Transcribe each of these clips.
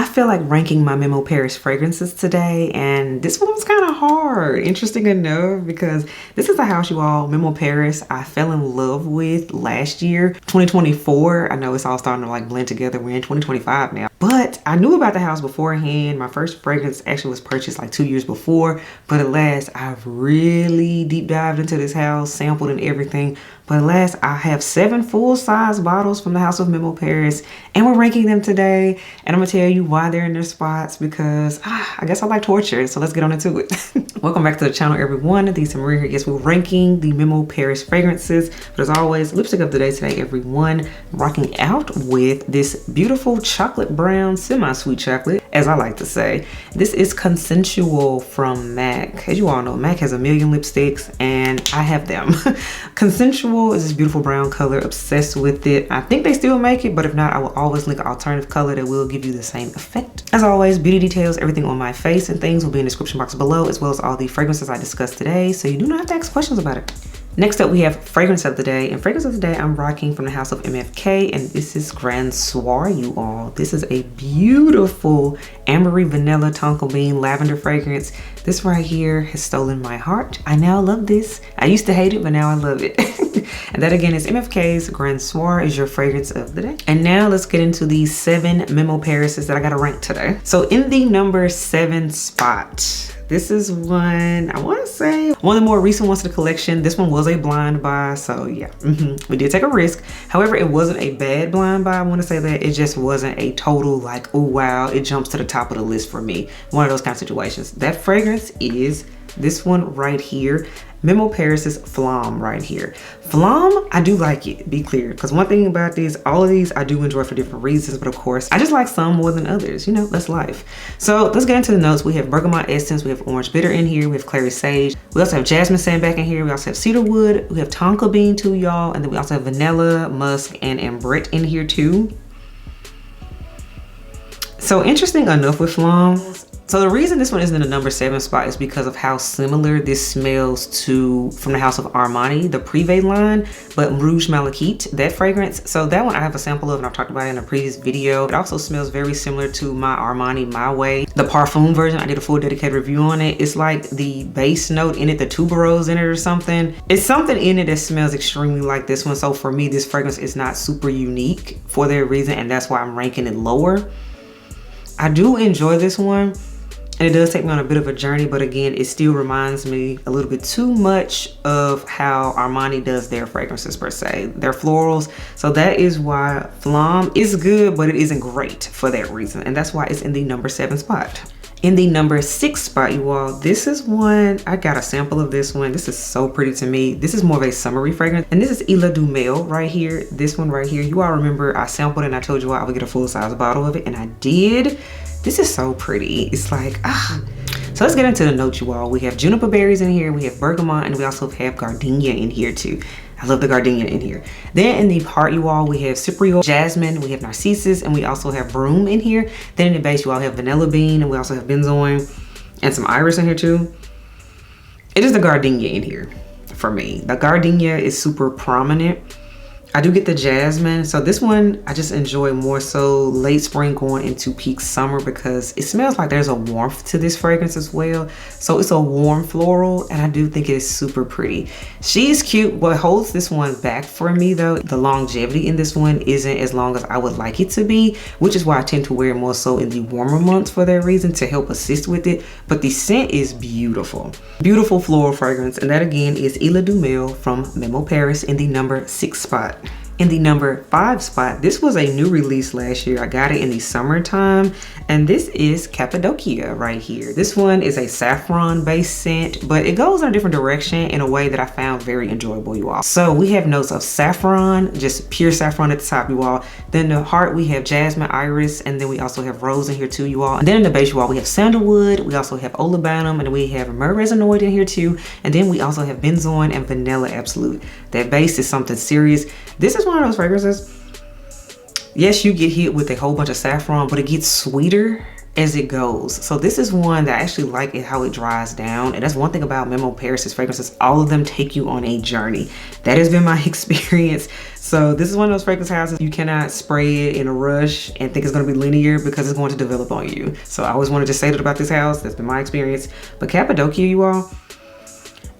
I feel like ranking my Memo Paris fragrances today, and this one was kind of hard, interesting enough, because this is a house, you all, Memo Paris, I fell in love with last year, 2024. I know it's all starting to like blend together. We're in 2025 now, but I knew about the house beforehand. My first fragrance actually was purchased like 2 years before, but at last I've really deep dived into this house, sampled and everything. But at last I have 7 full-size bottles from the house of Memo Paris, and we're ranking them today. And I'm gonna tell you why they're in their spots, because I guess I like torture. So let's get on into it. Welcome back to the channel, everyone. These Maria here. Yes, we're ranking the Memo Paris fragrances. But as always, lipstick of the day today, everyone. I'm rocking out with this beautiful chocolate brown, semi-sweet chocolate, as I like to say. This is Consensual from MAC. As you all know, MAC has a million lipsticks, and I have them. Consensual is this beautiful brown color. Obsessed with it. I think they still make it, but if not, I will always link an alternative color that will give you the same effect. As always, beauty details, everything on my face and things will be in the description box below, as well as all the fragrances I discussed today, so you do not have to ask questions about it. Next up, we have fragrance of the day, and fragrance of the day I'm rocking from the house of MFK, and this is Consensual, you all. This is a beautiful ambery vanilla tonka bean lavender fragrance. This right here has stolen my heart. I now love this. I used to hate it, but now I love it. And that again is MFK's Consensual is your fragrance of the day. And now let's get into these 7 Memo Parises that I gotta rank today. So in the number 7 spot, this is one, I want to say, one of the more recent ones to the collection. This one was a blind buy, so yeah, we did take a risk. However, it wasn't a bad blind buy, I want to say that. It just wasn't a total like, oh wow, it jumps to the top of the list for me. One of those kind of situations. That fragrance is this one right here. Memo Paris's Flam right here. Flam, I do like it, be clear. Because one thing about these, all of these I do enjoy for different reasons, but of course, I just like some more than others. You know, that's life. So let's get into the notes. We have bergamot essence, we have orange bitter in here, we have clary sage. We also have jasmine sandback in here. We also have cedar wood. We have tonka bean too, y'all. And then we also have vanilla, musk, and ambrette in here too. So interesting enough with Flam. So the reason this one isn't in the number 7 spot is because of how similar this smells to from the house of Armani, the Privé line, but Rouge Malachite, that fragrance. So that one I have a sample of, and I've talked about it in a previous video. It also smells very similar to my Armani My Way, the parfum version. I did a full dedicated review on it. It's like the base note in it, the tuberose in it or something. It's something in it that smells extremely like this one. So for me, this fragrance is not super unique for that reason, and that's why I'm ranking it lower. I do enjoy this one. And it does take me on a bit of a journey, but again, it still reminds me a little bit too much of how Armani does their fragrances per se, their florals. So that is why Flam is good, but it isn't great for that reason. And that's why it's in the number 7 spot. In the number 6 spot, you all, this is one, I got a sample of this one. This is so pretty to me. This is more of a summery fragrance. And this is Ilha du Mel right here. This one right here. You all remember I sampled and I told you I would get a full-size bottle of it, and I did. This is so pretty. It's like, So let's get into the notes, you all. We have juniper berries in here, we have bergamot, and we also have gardenia in here too. I love the gardenia in here. Then in the heart, you all, we have cypriol, jasmine, we have narcissus, and we also have broom in here. Then in the base, you all have vanilla bean, and we also have benzoin, and some iris in here too. It is the gardenia in here for me. The gardenia is super prominent. I do get the jasmine. So this one, I just enjoy more so late spring going into peak summer, because it smells like there's a warmth to this fragrance as well. So it's a warm floral, and I do think it is super pretty. She is cute. What holds this one back for me though, the longevity in this one isn't as long as I would like it to be, which is why I tend to wear it more so in the warmer months for that reason, to help assist with it. But the scent is beautiful. Beautiful floral fragrance. And that again is Ilha du Mel from Memo Paris in the number 6 spot. In the number 5 spot, this was a new release last year. I got it in the summertime, and this is Cappadocia right here. This one is a saffron based scent, but it goes in a different direction in a way that I found very enjoyable, you all. So we have notes of saffron, just pure saffron at the top, you all. Then the heart, we have jasmine, iris, and then we also have rose in here too, you all. And then in the base, you all, we have sandalwood, we also have olibanum, and we have myrrh resinoid in here too. And then we also have benzoin and vanilla absolute. That base is something serious. This is one of those fragrances, yes, you get hit with a whole bunch of saffron, but it gets sweeter as it goes. So this is one that I actually like how it dries down. And that's one thing about Memo Paris' fragrances. All of them take you on a journey. That has been my experience. So this is one of those fragrance houses you cannot spray it in a rush and think it's going to be linear, because it's going to develop on you. So I always wanted to say that about this house. That's been my experience. But Cappadocia, you all,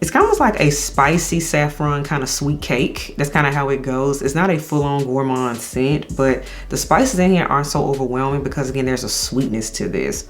it's kind of almost like a spicy saffron kind of sweet cake. That's kind of how it goes. It's not a full-on gourmand scent, but the spices in here aren't so overwhelming because, again, there's a sweetness to this.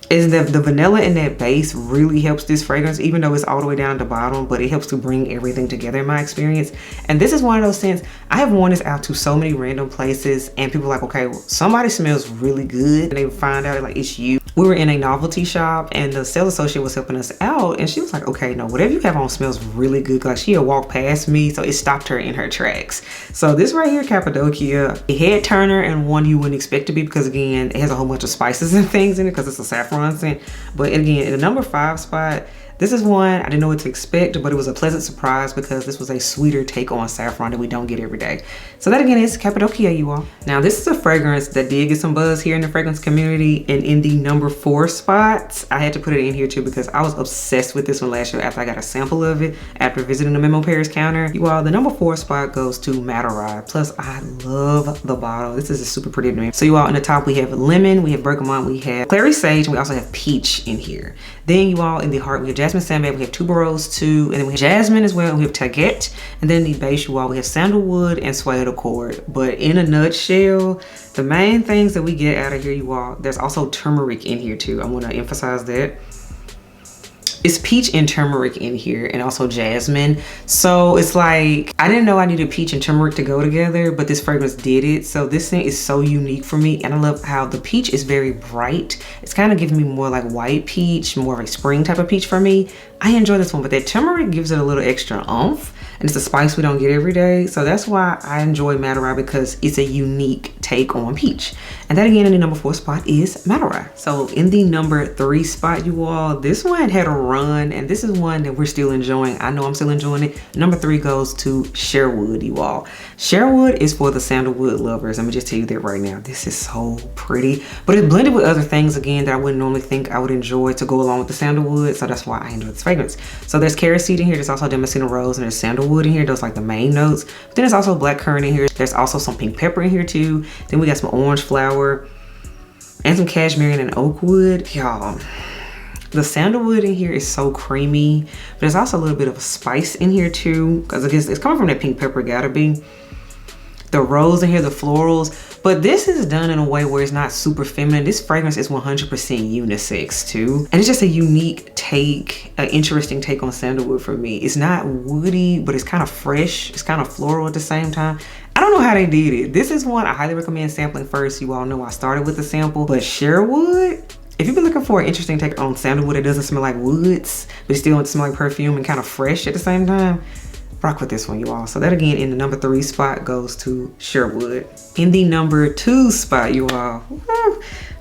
Is the vanilla in that base really helps this fragrance, even though it's all the way down at the bottom, but it helps to bring everything together in my experience. And this is one of those scents, I have worn this out to so many random places and people are like, okay, well, somebody smells really good, and they find out like it's you. We were in a novelty shop and the sales associate was helping us out, and she was like, okay, no, whatever you have on smells really good. Like, she had walked past me, so it stopped her in her tracks. So this right here, Cappadocia, a head turner and one you wouldn't expect to be, because again, it has a whole bunch of spices and things in it because it's a saffron scent. But again, in the number 5 spot, this is one I didn't know what to expect, but it was a pleasant surprise because this was a sweeter take on saffron that we don't get every day. So that again is Cappadocia, you all. Now this is a fragrance that did get some buzz here in the fragrance community, and in the number 4 spot, I had to put it in here too because I was obsessed with this one last year after I got a sample of it after visiting the Memo Paris counter. You all, the number 4 spot goes to Madurai. Plus, I love the bottle. This is a super pretty name. So you all, in the top we have lemon, we have bergamot, we have clary sage, and we also have peach in here. Then you all, in the heart we have jasmine sandalwood, we have tuberose too, and then we have jasmine as well, and we have taguette, and then the base, you all, we have sandalwood and suede accord. But in a nutshell, the main things that we get out of here, you all, there's also turmeric in here too. I want to emphasize that. It's peach and turmeric in here, and also jasmine. So it's like, I didn't know I needed peach and turmeric to go together, but this fragrance did it. So this thing is so unique for me, and I love how the peach is very bright. It's kind of giving me more like white peach, more of a spring type of peach for me. I enjoy this one, but that turmeric gives it a little extra oomph, and it's a spice we don't get every day. So that's why I enjoy Madurai, because it's a unique take on peach. And that again, in the number 4 spot is Madurai. So in the number 3 spot, you all, this one had a run, and this is one that we're still enjoying. I know I'm still enjoying it. Number 3 goes to Sherwood, you all. Sherwood is for the sandalwood lovers. Let me just tell you that right now. This is so pretty, but it's blended with other things again that I wouldn't normally think I would enjoy to go along with the sandalwood. So that's why I enjoy this fragrance. So there's carrot seed in here. There's also Damasceno rose, and there's sandalwood in here. Those like the main notes. But then there's also black currant in here. There's also some pink pepper in here too. Then we got some orange flower and some cashmere and oak wood. Y'all, the sandalwood in here is so creamy, but there's also a little bit of a spice in here too, because I guess it's coming from that pink pepper, gotta be. The rose in here, the florals, but this is done in a way where it's not super feminine. This fragrance is 100% unisex too, and it's just a unique take, an interesting take on sandalwood for me. It's not woody, but it's kind of fresh. It's kind of floral at the same time. I don't know how they did it. This is one I highly recommend sampling first. You all know I started with the sample, but Sherwood, if you've been looking for an interesting take on sandalwood that doesn't smell like woods, but it still doesn't smell like perfume and kind of fresh at the same time, rock with this one, you all. So that again, in the number 3 spot goes to Sherwood. In the number 2 spot, you all,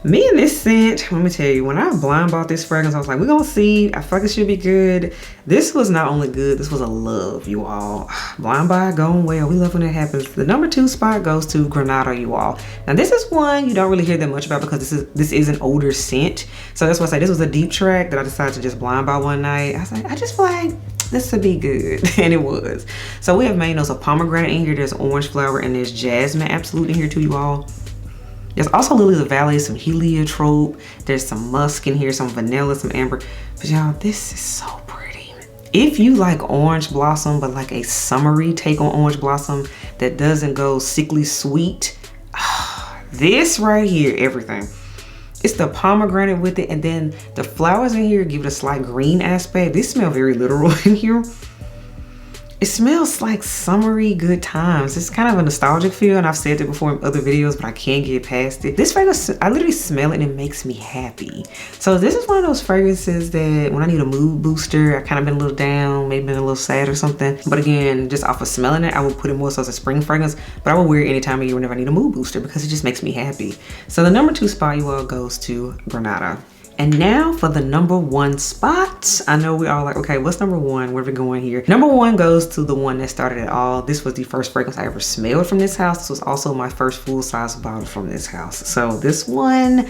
me and this scent, let me tell you, when I blind bought this fragrance, I was like, we're gonna see, I feel like it should be good. This was not only good, this was a love, you all. Blind buy going well, we love when that happens. The number 2 spot goes to Granada, you all. Now this is one you don't really hear that much about because this is an older scent. So that's why I say this was a deep track that I decided to just blind buy one night. I was like, I just feel like this would be good, and it was. So we have main notes of pomegranate in here, there's orange flower, and there's jasmine absolute in here too, you all. There's also lilies of the valley, some heliotrope, there's some musk in here, some vanilla, some amber. But y'all, this is so pretty. If you like orange blossom, but like a summery take on orange blossom that doesn't go sickly sweet, this right here, everything. It's the pomegranate with it, and then the flowers in here give it a slight green aspect. These smell very literal in here. It smells like summery good times. It's kind of a nostalgic feel, and I've said it before in other videos, but I can't get past it. This fragrance, I literally smell it and it makes me happy. So this is one of those fragrances that when I need a mood booster, I kind of been a little down, maybe been a little sad or something. But again, just off of smelling it, I would put it more so as a spring fragrance, but I would wear it any time of year whenever I need a mood booster because it just makes me happy. So the number 2 spot, you all, goes to Granada. And now for the number 1 spot. I know we're all like, okay, what's number 1? Where are we going here? Number 1 goes to the one that started it all. This was the first fragrance I ever smelled from this house. This was also my first full-size bottle from this house. So this one,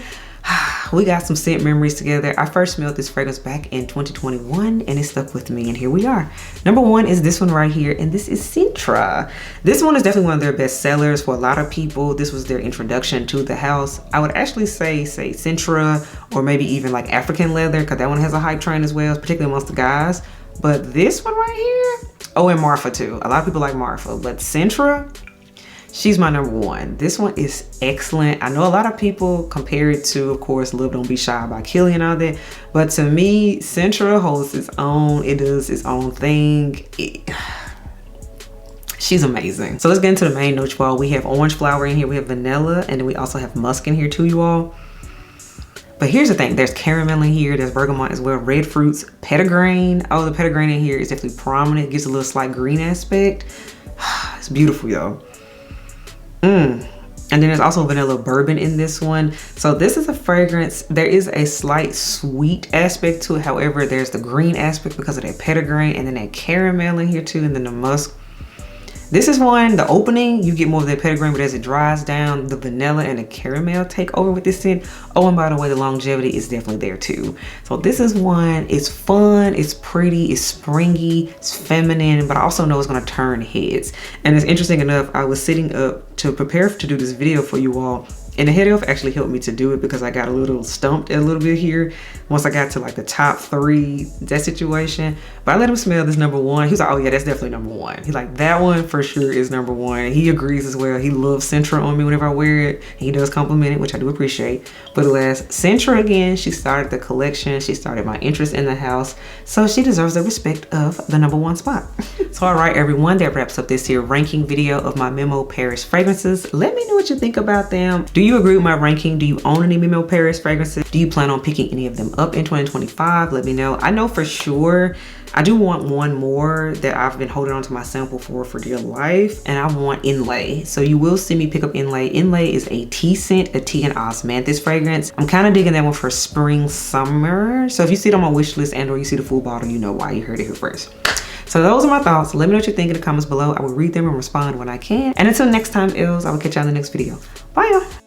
we got some scent memories together. I first smelled this fragrance back in 2021 and it stuck with me, and here we are. Number 1 is this one right here, and this is Sintra. This one is definitely one of their best sellers for a lot of people. This was their introduction to the house. I would actually say Sintra, or maybe even like African leather, because that one has a hype train as well, particularly amongst the guys. But this one right here, oh, and Marfa too. A lot of people like Marfa, but Sintra, she's my number 1. This one is excellent. I know a lot of people compare it to, of course, Love Don't Be Shy by Kayali and all that. But to me, Sintra holds its own. It does its own thing. She's amazing. So let's get into the main notes, y'all. We have orange flower in here. We have vanilla. And then we also have musk in here too, you all. But here's the thing. There's caramel in here. There's bergamot as well. Red fruits. Petitgrain. Oh, the petitgrain in here is definitely prominent. It gives a little slight green aspect. It's beautiful, y'all. And then there's also vanilla bourbon in this one. So this is a fragrance. There is a slight sweet aspect to it. However, there's the green aspect because of that petitgrain, and then that caramel in here too, and then the musk. This is one, the opening, you get more of that petitgrain, but as it dries down, the vanilla and the caramel take over with this scent. Oh, and by the way, the longevity is definitely there too. So this is one, it's fun, it's pretty, it's springy, it's feminine, but I also know it's gonna turn heads. And it's interesting enough, I was sitting up to prepare to do this video for you all, and the head elf actually helped me to do it because I got a little stumped a little bit here once I got to like the top 3, that situation. But I let him smell this number 1. He was like, oh yeah, that's definitely number 1. He's like, that one for sure is number 1. He agrees as well. He loves Sintra on me whenever I wear it. He does compliment it, which I do appreciate. But alas, Sintra again, she started the collection. She started my interest in the house. So she deserves the respect of the number 1 spot. So all right, everyone, that wraps up this here ranking video of my Memo Paris fragrances. Let me know what you think about them. Do you agree with my ranking? Do you own any Memo Paris fragrances? Do you plan on picking any of them up in 2025? Let me know. I know for sure I do want one more that I've been holding on to my sample for dear life, and I want Inlay. So you will see me pick up Inlay. Inlay is a tea scent, a tea and osmanthus fragrance. I'm kind of digging that one for spring, summer. So if you see it on my wish list and or you see the full bottle, you know why. You heard it here first. So those are my thoughts. Let me know what you think in the comments below. I will read them and respond when I can. And until next time, ills, I will catch you on the next video. Bye, y'all.